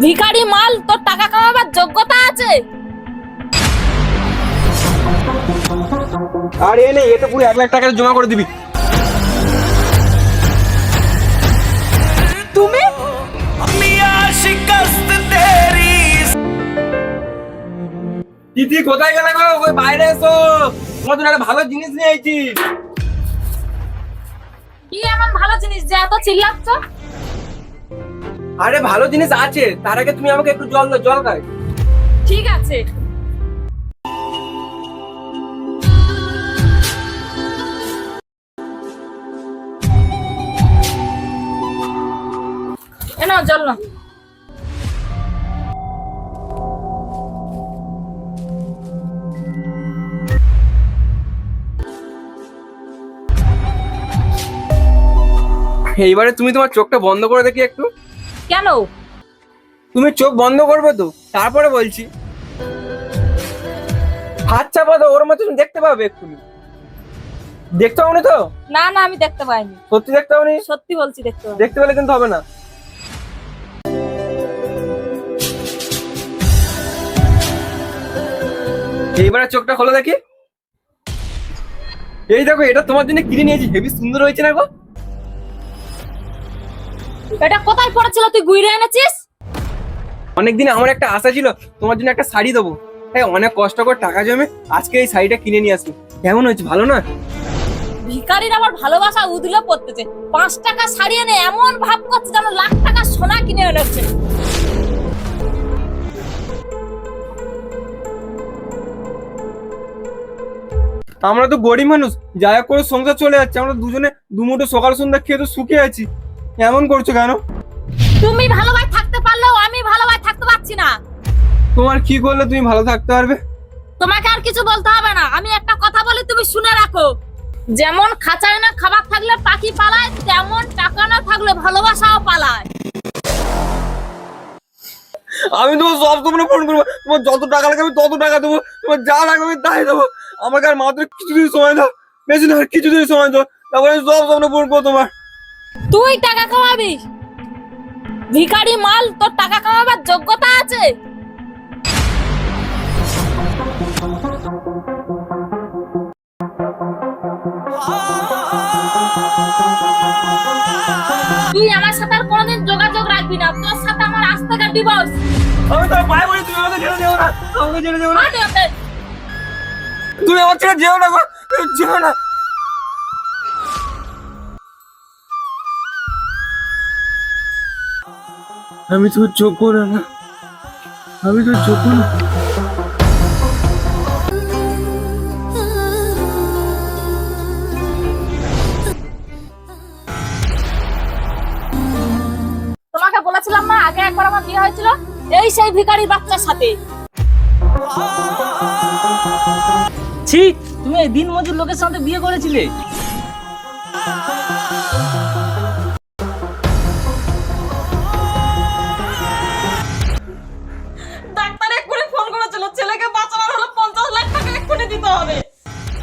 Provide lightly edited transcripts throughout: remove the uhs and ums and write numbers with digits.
ভিখারি মাল, তোর টাকা কামাবার যোগ্যতা আছে? আর এ নেই, এটা পুরো 1 লাখ টাকা জমা করে দিবি। তুমি দিদি কোথায় গেলে গো? ওই বাইরে এসো, তোমার জন্য একটা ভালো জিনিস নিয়ে আইছি। কি এমন ভালো জিনিস যে এত চিল্লাচ্ছ? আরে ভালো জিনিস আছে, তার আগে তুমি আমাকে একটু জল দাও, জল খাই। ঠিক আছে। এনো জল না। এইবারে তুমি তোমার চোখটা বন্ধ করে দেখি একটু। কেন? তুমি চোখ বন্ধ করবে তো, তারপরে বলছি। হাত চাপা দাও, ওর মতো তুমি দেখতে পাবে এক্ষুনি। দেখতে পাওনি তো? না না, আমি দেখতে পাইনি। সত্যি দেখতে পাওনি? সত্যি বলছি দেখতে পাইনি। দেখতে পেলে কিন্তু হবে না। এইবারে চোখটা খোলো দেখি। এই দেখো, এটা তোমার জন্য কিনে নিয়েছি, হেভি সুন্দর হয়েছে না গো? এটা কোথায় পড়েছিল, তুই গুইরে এনেছিস? অনেকদিন আমার একটা আশা ছিল তোমার জন্য একটা শাড়ি দেবো। হ্যাঁ, অনেক কষ্ট করে টাকা জমে আজকে এই শাড়িটা কিনে নিয়ে আসি। কেমন হয়েছে, ভালো না? ভিখারির আবার ভালোবাসা উদলে পড়তেছে। 5 টাকা শাড়ি এনে এমন ভাব করছে যেন লাখ টাকা সোনা কিনে এনেছে। আমরা তো গরিব মানুষ, যা হোক করে সংসার চলে যাচ্ছে। আমরা দুজনে দুমুঠো সকাল সন্ধ্যা খেয়ে তো সুখে আছি, এমন করছো কেন? তুমি ভালোভাবে থাকতে পারলেও আমি ভালোভাবে থাকতে পারছি না। তোমার কি করলে তুমি ভালো থাকতে পারবে? তোমাকে আর কিছু বলতে হবে না, আমি একটা কথা বলি তুমি শুনে রাখো। যেমন খাঁচায় না খাবার থাকলে পাখি পালায়, তেমন টাকা না থাকলে ভালোবাসাও পালায়। আমি তোমার সব সময় ফোন করবো, তোমার যত টাকা লাগে আমি তত টাকা দেবো, তোমার যা লাগবে আমি তাই দেবো। আমাকে আর মাত্র কিছুদিন সময় দাও, বেশি না, আর কিছুদিন সময় দাও, তারপরে সব সময় ফোন করবো তোমার। তুই টাকা কামাবি? ভিখারি মাল, তোর টাকা কামাবার যোগ্যতা আছে? তুই আমার সাথে আর কোনোদিন যোগাযোগ রাখবি না, তোর সাথে আমার আজ থেকে ডিভোর্স। আমি তো পায়ে বলি, তুমি আমাকে ছেড়ে যেও না, আমাকে ছেড়ে যেও না, আরে ওতে তুমি আমার ছেড়ে যেও না গো, তুমি যেও না। আমি তোর যোগ্য না, আমি তোর যোগ্য না। তোমাকে বলেছিলাম না আগে একবার আমার বিয়ে হয়েছিল, এই সেই ভিখারি বাচ্চার সাথে। ছি, তুমি এই দিন মজুর লোকের সাথে বিয়ে করেছিলে? ডাক্তার এক্ষুনি ফোন করেছিল, ছেলেকে বাঁচানোর হলে 50 লাখ টাকা এক্ষুনি দিতে হবে।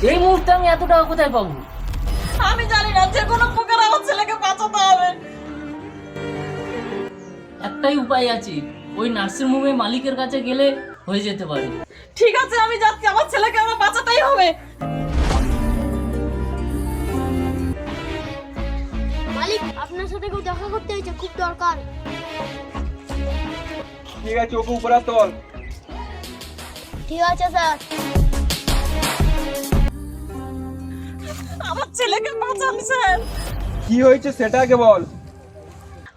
এই মুহূর্তে আমি এত টাকা কোথায় পাবো? আমি জানি না, যে কোনো প্রকারে আমার ছেলেকে বাঁচাতে হবে। একটাই উপায় আছে, ওই নার্সিং হোমের মালিকের কাছে গেলে হয়ে যেতে পারে। ঠিক আছে, আমি যাচ্ছি, আমার ছেলেকে আমার বাঁচাতেই হবে। মালিক, আপনার সাথে কেউ দেখা করতে হয়েছে, খুব দরকার। ঠিক আছে, ওকে উপরে আসতে বল। ঠিক আছে স্যার। আমার ছেলেকে বাঁচান স্যার। কি হয়েছে সেটা আগে বল।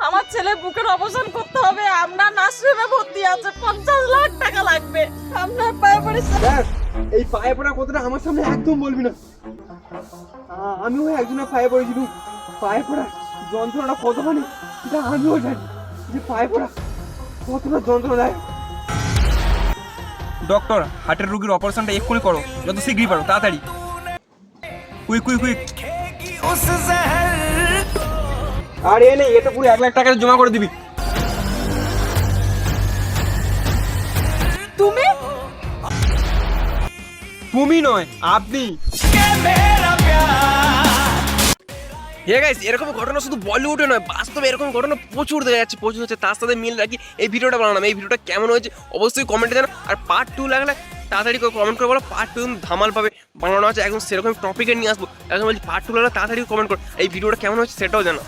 আমার ছেলে বুকের অপারেশন করতে হবে, আমরা নার্সিংহোমে ভর্তি আছে, 50 লাখ টাকা লাগবে। আপনার পায়ে পড়ি স্যার। দেখ, এই পায়ে পড়ার কথাটা আমার সামনে একদম বলবি না। আমিও একজনের পায়ে পড়েছিল, পায়ে পড়া যন্ত্রণা কতখানি সেটা আমিও জানি, যে পায়ে পড়া কতটা যন্ত্রণা দেয়। ডক্টর, হার্টের রোগীর অপারেশনটা এক্ষুনি করো, যত শীঘ্রই পারো, তাড়াতাড়ি, কুইক কুইক কুইক। আর এ নেই, এটা পুরো 1 লাখ টাকা জমা করে দিবি। তুমি তুমি নয়, আপনি। হে গাইস, এরকম ঘটনা শুধু বলিউডে নয়, বাস্তবে এরকম ঘটনা প্রচুর দেখা যাচ্ছে, প্রচুর হচ্ছে। তার সাথে মিল রাখি এই ভিডিওটা বানালাম। এই ভিডিওটা কেমন হয়েছে অবশ্যই কমেন্টে জানাও। আর পার্ট 2 লাগলে তাড়াতাড়ি করে কমেন্ট করে বলো। পার্ট 2 ধামাল পাবে বানানো আছে, একদম সেরকম টপিকে নিয়ে আসবো। একদম বলছি পার্ট 2 লাগলে তাড়াতাড়ি কমেন্ট করো এই ভিডিওটা কেমন হয়েছে সেটাও জানাও।